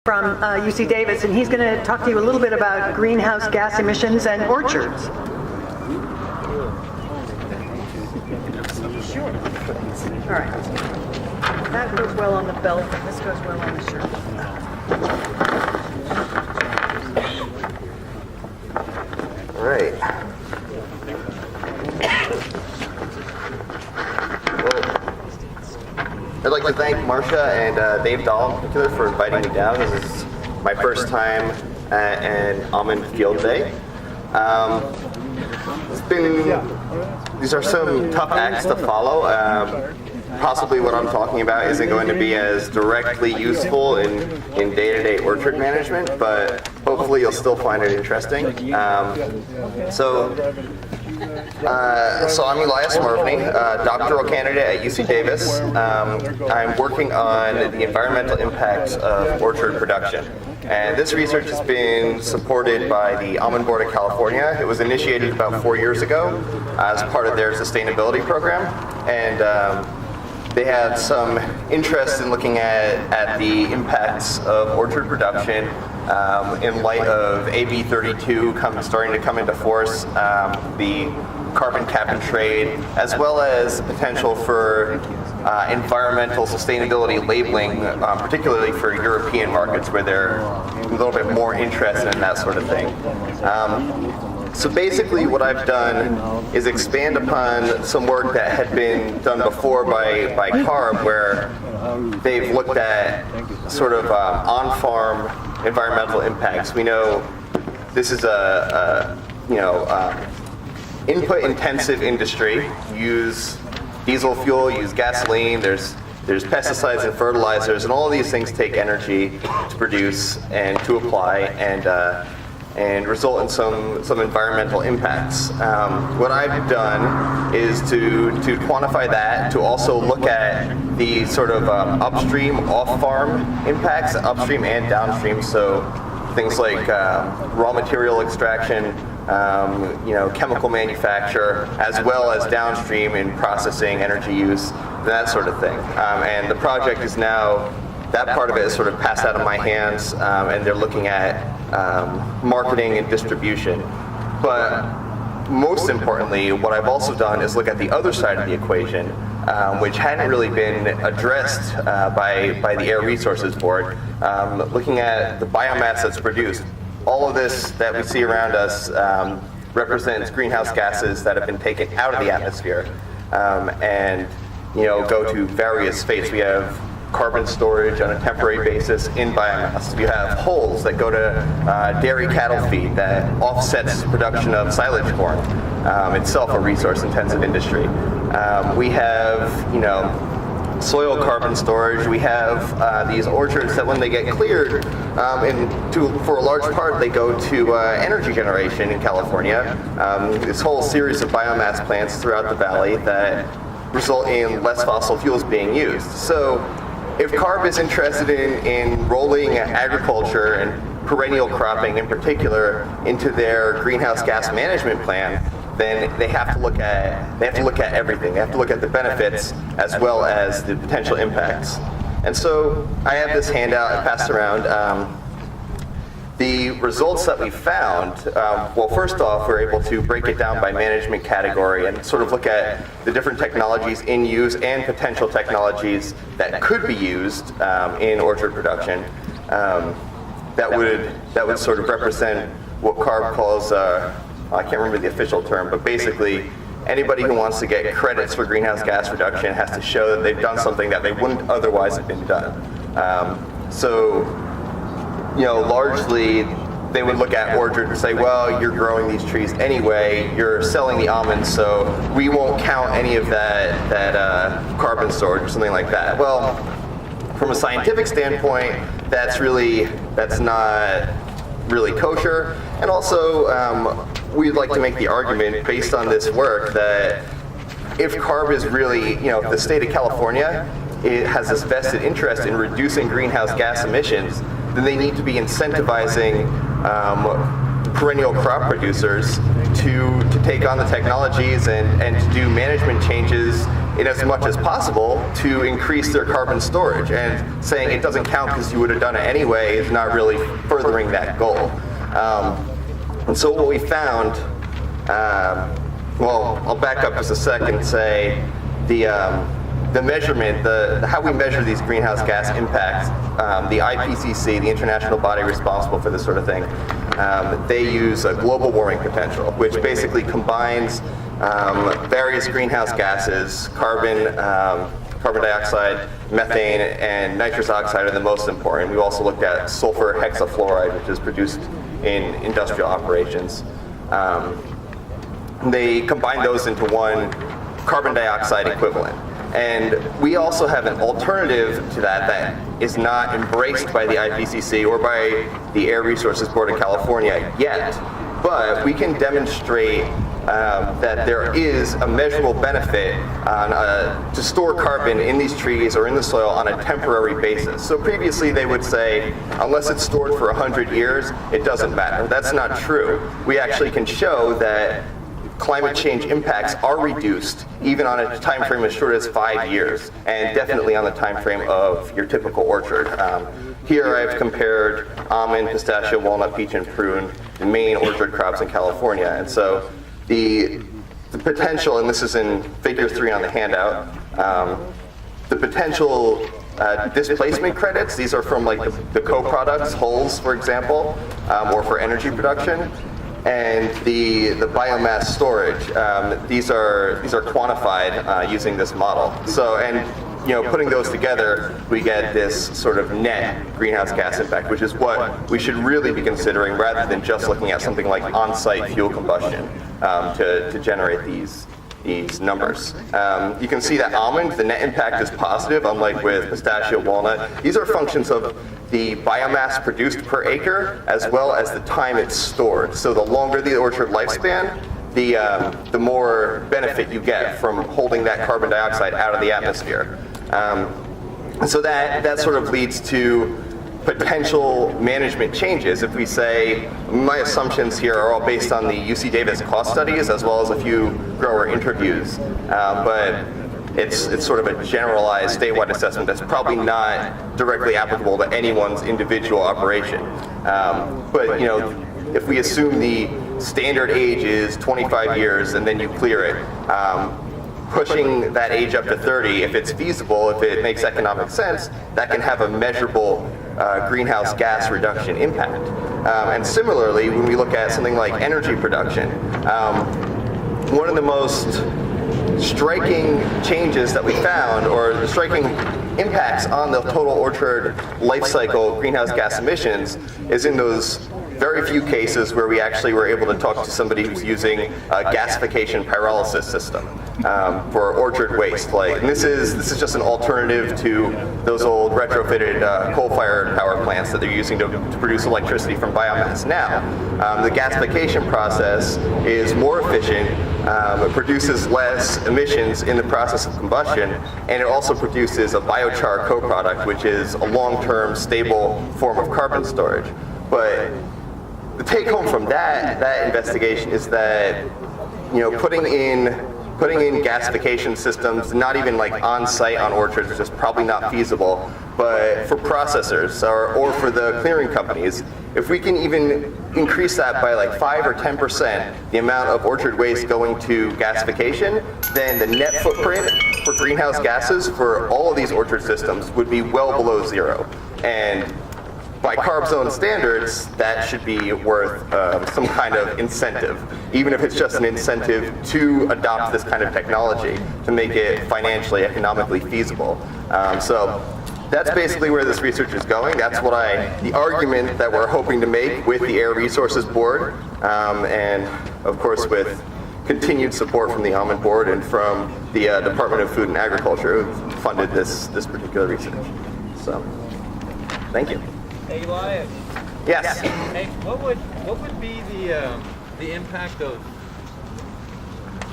from UC Davis, and he's going to talk to you a little bit about greenhouse gas emissions and orchards. Sure. All right. That goes well on the belt, and this goes well on the shirt. All right. I'd like to thank Marcia and Dave Dahl in particular for inviting me down. This is my first time at an almond field day. These are some tough acts to follow. Possibly what I'm talking about isn't going to be as directly useful in day-to-day orchard management, but hopefully you'll still find it interesting. So I'm Elias Marvinney, doctoral candidate at UC Davis. I'm working on the environmental impacts of orchard production. And this research has been supported by the Almond Board of California. It was initiated about 4 years ago as part of their sustainability program. And they had some interest in looking at the impacts of orchard production in light of AB 32 starting to come into force, the carbon cap and trade, as well as the potential for environmental sustainability labeling, particularly for European markets where they're a little bit more interested in that sort of thing. So basically what I've done is expand upon some work that had been done before by CARB, where they've looked at sort of on-farm environmental impacts. We know this is a input-intensive industry. Use diesel fuel, use gasoline, there's pesticides and fertilizers, and all of these things take energy to produce and to apply and result in some environmental impacts. What I've done is to quantify that, to also look at the sort of upstream, off-farm impacts, upstream and downstream, so things like raw material extraction, chemical manufacture, as well as downstream in processing, energy use, that sort of thing. And the project is now, that part of it is sort of passed out of my hands, and they're looking at marketing and distribution. But most importantly, what I've also done is look at the other side of the equation, which hadn't really been addressed by the Air Resources Board, looking at the biomass that's produced. All of this that we see around us represents greenhouse gases that have been taken out of the atmosphere and go to various fates. We have carbon storage on a temporary basis in biomass. You have hulls that go to dairy cattle feed that offsets production of silage corn, itself a resource-intensive industry. We have, soil carbon storage. We have these orchards that when they get cleared, for a large part, they go to energy generation in California. This whole series of biomass plants throughout the valley that result in less fossil fuels being used. So if CARB is interested in rolling agriculture and perennial cropping in particular into their greenhouse gas management plan, then they have to look at everything. They have to look at the benefits as well as the potential impacts. And so I have this handout I passed around. The results that we found, first off, we're able to break it down by management category and sort of look at the different technologies in use and potential technologies that could be used in orchard production that would sort of represent what CARB calls, I can't remember the official term, but basically anybody who wants to get credits for greenhouse gas reduction has to show that they've done something that they wouldn't otherwise have been done. Largely they would look at orchards and say, well, you're growing these trees anyway, you're selling the almonds, so we won't count any of that carbon storage or something like that. Well, from a scientific standpoint, that's not really kosher. And also, we'd like to make the argument based on this work that if CARB is really, if the state of California has this vested interest in reducing greenhouse gas emissions, then they need to be incentivizing perennial crop producers to take on the technologies and to do management changes in as much as possible to increase their carbon storage. And saying it doesn't count because you would have done it anyway is not really furthering that goal. And so what we found, well, I'll back up just a second and say the measurement, how we measure these greenhouse gas impacts, the IPCC, the international body responsible for this sort of thing, they use a global warming potential, which basically combines various greenhouse gases, carbon dioxide, methane, and nitrous oxide are the most important. We've also looked at sulfur hexafluoride, which is produced in industrial operations. They combine those into one carbon dioxide equivalent. And we also have an alternative to that is not embraced by the IPCC or by the Air Resources Board of California yet, but we can demonstrate that there is a measurable benefit to store carbon in these trees or in the soil on a temporary basis. So previously they would say, unless it's stored for 100 years, it doesn't matter. That's not true. We actually can show that climate change impacts are reduced even on a time frame as short as 5 years, and definitely on the time frame of your typical orchard. Here I've compared almond, pistachio, walnut, peach, and prune, the main orchard crops in California. And so the potential, and this is in figure 3 on the handout, the potential displacement credits, these are from like the co-products, hulls, for example, or for energy production, and the biomass storage. These are quantified using this model. So, and putting those together, we get this sort of net greenhouse gas impact, which is what we should really be considering rather than just looking at something like on-site fuel combustion to generate these numbers. You can see that almond, the net impact is positive, unlike with pistachio, walnut. These are functions of the biomass produced per acre as well as the time it's stored. So the longer the orchard lifespan, the more benefit you get from holding that carbon dioxide out of the atmosphere. So that sort of leads to potential management changes. If we say, my assumptions here are all based on the UC Davis cost studies as well as a few grower interviews, but it's sort of a generalized statewide assessment that's probably not directly applicable to anyone's individual operation. But if we assume the standard age is 25 years and then you clear it, pushing that age up to 30, if it's feasible, if it makes economic sense, that can have a measurable greenhouse gas reduction impact. And similarly, when we look at something like energy production, one of the most striking changes that we found, or striking impacts on the total orchard life cycle greenhouse gas emissions, is in those very few cases where we actually were able to talk to somebody who's using a gasification pyrolysis system for orchard waste. And this is just an alternative to those old retrofitted coal-fired power plants that they're using to produce electricity from biomass. Now, the gasification process is more efficient, it produces less emissions in the process of combustion, and it also produces a biochar co-product, which is a long-term stable form of carbon storage. But the take home from that investigation is that putting in gasification systems, not even like on site on orchards, is just probably not feasible. But for processors or for the clearing companies, if we can even increase that by like 5 or 10%, the amount of orchard waste going to gasification, then the net footprint for greenhouse gases for all of these orchard systems would be well below zero. And by carb zone standards, that should be worth some kind of incentive, even if it's just an incentive to adopt this kind of technology to make it financially, economically feasible. So that's basically where this research is going. That's the argument that we're hoping to make with the Air Resources Board, and of course with continued support from the Almond Board and from the Department of Food and Agriculture, who funded this particular research. So, thank you. Hey, Elias. Yes. Hey, what would be the impact of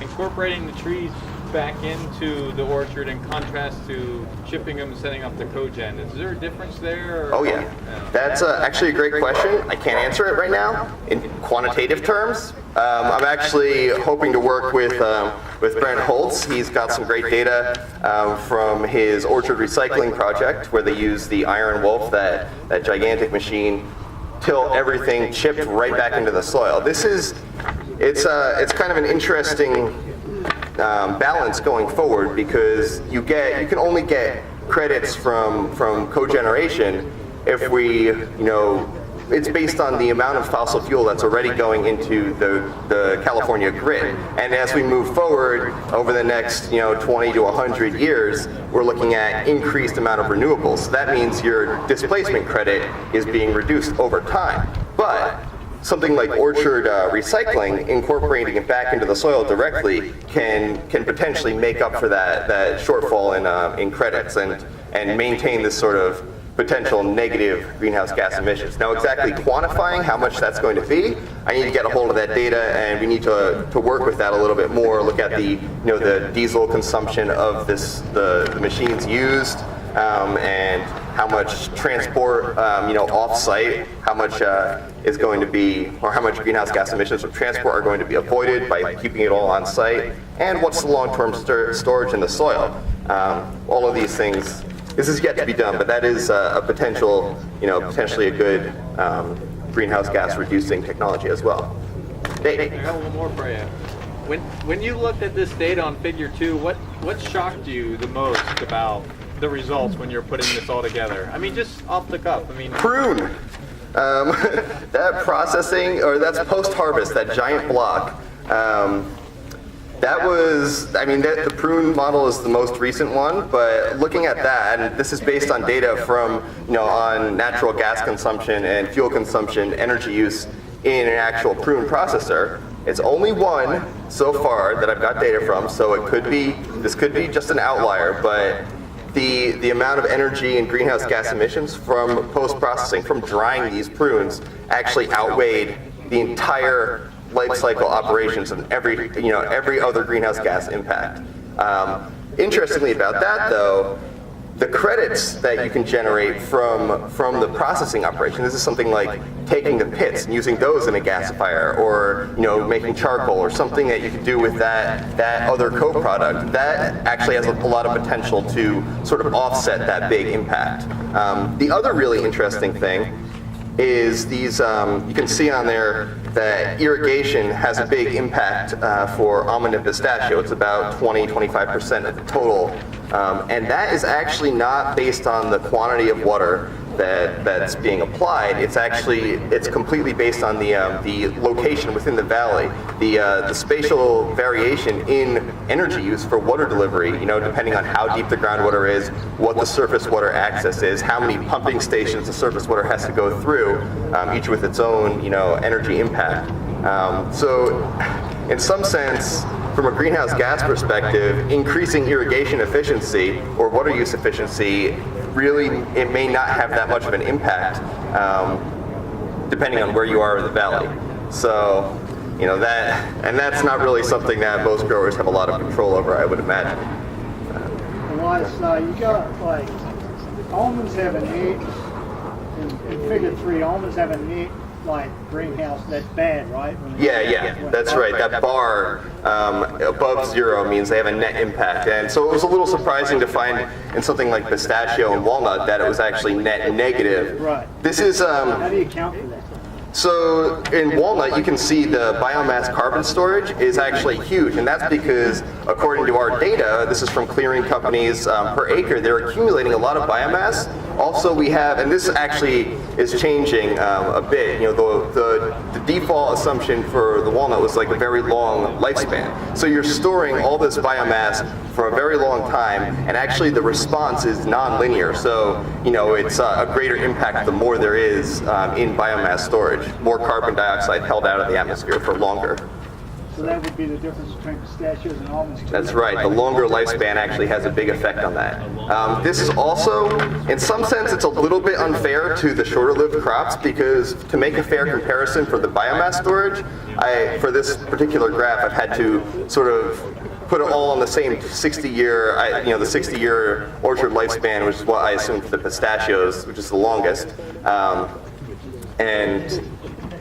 incorporating the trees back into the orchard in contrast to shipping them and setting up the cogen? Is there a difference there? Or? Oh yeah, that's actually a great question. I can't answer it right now in quantitative terms. I'm actually hoping to work with Brent Holtz. He's got some great data from his orchard recycling project, where they use the Iron Wolf, that gigantic machine, till everything chipped right back into the soil. It's kind of an interesting balance going forward, because you can only get credits from cogeneration if it's based on the amount of fossil fuel that's already going into the California grid. And as we move forward over the next 20 to 100 years, we're looking at increased amount of renewables. So that means your displacement credit is being reduced over time. But something like orchard recycling, incorporating it back into the soil directly, can potentially make up for that shortfall in credits and maintain this sort of potential negative greenhouse gas emissions. Now, exactly quantifying how much that's going to be, I need to get a hold of that data, and we need to work with that a little bit more. Look at the diesel consumption of the machines used, and how much transport, off-site, how much is going to be, or how much greenhouse gas emissions from transport are going to be avoided by keeping it all on site, and what's the long-term storage in the soil. All of these things. This is yet to be done, but that is a potentially a good greenhouse gas reducing technology as well. Dave. I got one more for you. When you looked at this data on Figure 2, what shocked you the most about the results when you're putting this all together? I mean, just off the cuff. Prune. That processing, or that's post-harvest, that giant block. The prune model is the most recent one, but looking at that, and this is based on data from, on natural gas consumption and fuel consumption, energy use in an actual prune processor. It's only one so far that I've got data from, so this could be just an outlier, but the amount of energy and greenhouse gas emissions from post-processing, from drying these prunes, actually outweighed the entire life cycle operations and every other greenhouse gas impact. Interestingly about that, though, the credits that you can generate from the processing operation, this is something like taking the pits and using those in a gasifier, or making charcoal, or something that you can do with that other co-product, that actually has a lot of potential to sort of offset that big impact. The other really interesting thing is these, you can see on there that irrigation has a big impact for almond and pistachio. It's about 20-25% of the total. And that is actually not based on the quantity of water that's being applied. It's completely based on the location within the valley, the spatial variation in energy use for water delivery, depending on how deep the groundwater is, what the surface water access is, how many pumping stations the surface water has to go through, each with its own, energy impact. So in some sense, from a greenhouse gas perspective, increasing irrigation efficiency or water use efficiency, really, it may not have that much of an impact, depending on where you are in the valley. So, that's not really something that most growers have a lot of control over, I would imagine. Elias, you got almonds have a neat, in Figure 3, almonds have a neat greenhouse that's bad, right? Yeah, that's right. That bar above zero means they have a net impact. And so it was a little surprising to find in something like pistachio and walnut that it was actually net negative. Right. This is how do you account for that? So in walnut, you can see the biomass carbon storage is actually huge, and that's because, according to our data, this is from clearing companies per acre, they're accumulating a lot of biomass. Also, we have, and this actually is changing a bit, the default assumption for the walnut was like a very long lifespan. So you're storing all this biomass for a very long time, and actually the response is non-linear. So, it's a greater impact the more there is in biomass storage. More carbon dioxide held out of the atmosphere for longer. So that would be the difference between pistachios and almonds too? That's right. The longer lifespan actually has a big effect on that. This is also, in some sense, it's a little bit unfair to the shorter-lived crops, because to make a fair comparison for the biomass storage, for this particular graph, I've had to sort of put it all on the same 60-year, the 60-year orchard lifespan, which is what I assume for the pistachios, which is the longest. And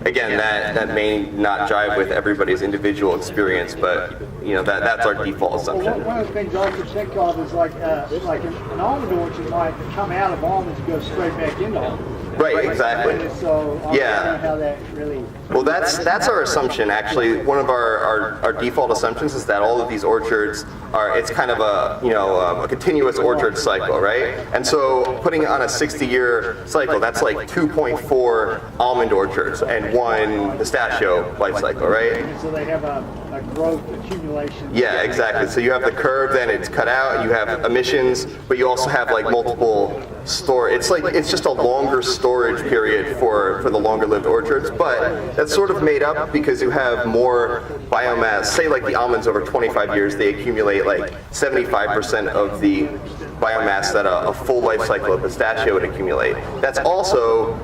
again, that may not jive with everybody's individual experience, but that's our default assumption. One of the things I could think of is like an almond orchard might come out of almonds and go straight back into almonds. Right, exactly. And so I don't know how that really. Well, that's our assumption. Actually, one of our default assumptions is that all of these orchards it's kind of a continuous orchard cycle, right? And so putting it on a 60-year cycle, that's like 2.4 almond orchards and 1 pistachio life cycle, right? And so they have a growth accumulation. Yeah, exactly. So you have the curve, then it's cut out. You have emissions, but you also have like multiple it's just a longer storage period for the longer-lived orchards, but that's sort of made up because you have more biomass. Say like the almonds over 25 years, they accumulate like 75% of the biomass that a full life cycle of pistachio would accumulate. That's also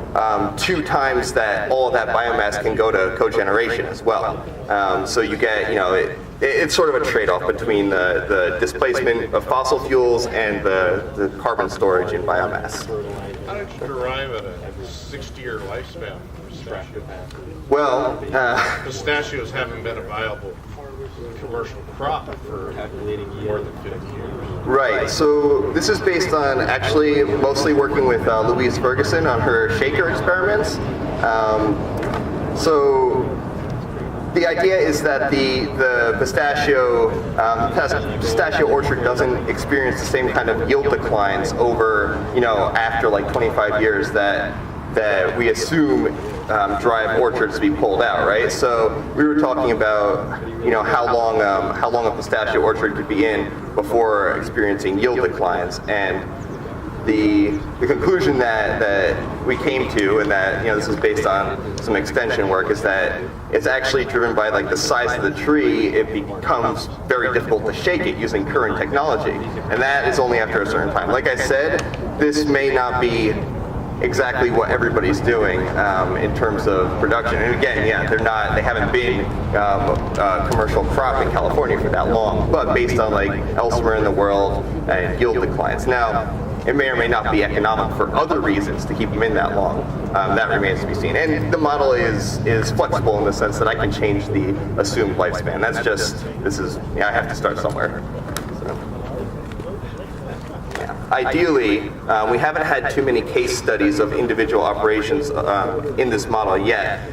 2 times that all of that biomass can go to cogeneration as well. So you get, it's sort of a trade-off between the displacement of fossil fuels and the carbon storage in biomass. How did you arrive at a 60-year lifespan for pistachio? Well, Pistachios haven't been a viable commercial crop for more than 50 years. right. So this is based on actually mostly working with Louise Ferguson on her shaker experiments. So the idea is that the pistachio orchard doesn't experience the same kind of yield declines over, after like 25 years that we assume drive orchards to be pulled out, right? So we were talking about, how long a pistachio orchard could be in before experiencing yield declines, and the conclusion that we came to, and that this is based on some extension work, is that it's actually driven by like the size of the tree. It becomes very difficult to shake it using current technology, and that is only after a certain time. Like I said, this may not be exactly what everybody's doing in terms of production. And again, they haven't been a commercial crop in California for that long, but based on like elsewhere in the world and yield declines. Now, it may or may not be economic for other reasons to keep them in that long. That remains to be seen. And the model is flexible in the sense that I can change the assumed lifespan. That's just, I have to start somewhere. Ideally, we haven't had too many case studies of individual operations in this model yet.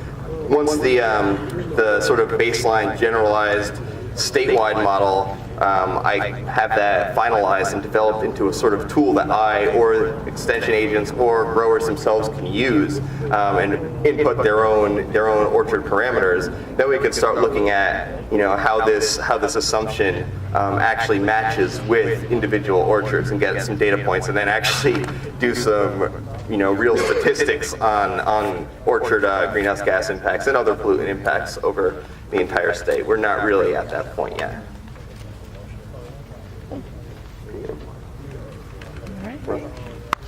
Once the sort of baseline generalized statewide model, I have that finalized and developed into a sort of tool that I or extension agents or growers themselves can use and input their own orchard parameters. Then we can start looking at how this assumption actually matches with individual orchards and get some data points, and then actually do some real statistics on orchard greenhouse gas impacts and other pollutant impacts over the entire state. We're not really at that point yet.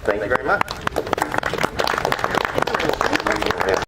Thank you very much.